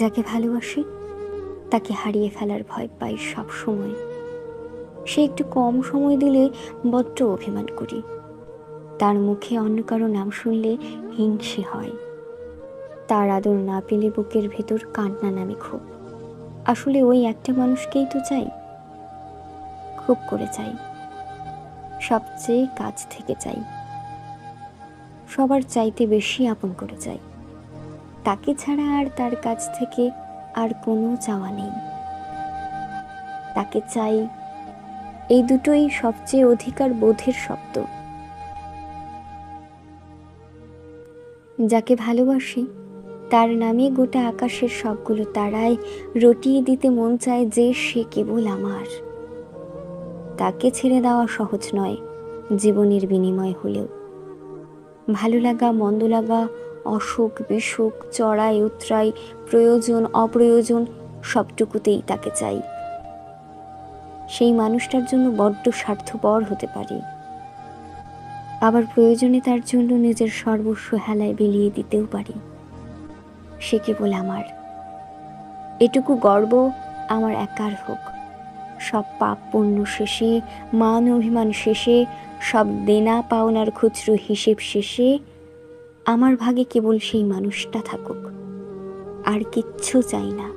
যাকে ভালোবাসি তাকে হারিয়ে ফেলার ভয় পাই সব সময়। সে একটু কম সময় দিলে বড্ড অভিমান করি। তার মুখে অন্য কারো নাম শুনলে হিংসে হয়। তার আদর না পেলে বুকের ভেতর কান্না নামে খুব। আসলে ওই একটা মানুষকেই তো চাই, খুব করে চাই, সবচেয়ে কাছ থেকে চাই, সবার চাইতে বেশি আপন করে চাই। তাকে ছাড়া আর তার কাছ থেকে আর কোনো চাওয়া নেই। তাকে চাই, এই দুটোই সবচেয়ে অধিকার বোধের শব্দ। যাকে ভালোবাসি তার নামে গোটা আকাশের সবগুলো তারায় রটিয়ে দিতে মন চায় যে সে কেবল আমার। তাকে ছেড়ে দেওয়া সহজ নয় জীবনের বিনিময় হলেও। ভালো লাগা মন্দ লাগা, অসুখ বিসুখ, চড়াই উতরাই, প্রয়োজন অপ্রয়োজন, সবটুকুতেই তাকে চাই। সেই মানুষটার জন্য বড্ড স্বার্থপর হতে পারি, আবার প্রয়োজনে তার জন্য নিজের সর্বস্ব হেলায় বিলিয়ে দিতেও পারি। সে কেবল আমার। এটুকু গর্ব আমার একার হোক। সব পাপ পুণ্য শেষে, মান অভিমান শেষে, সব দেনা পাওনার খুচরো হিসেব শেষে আমার ভাগে কেবল সেই মানুষটা থাকুক, আর কিচ্ছু চাই না।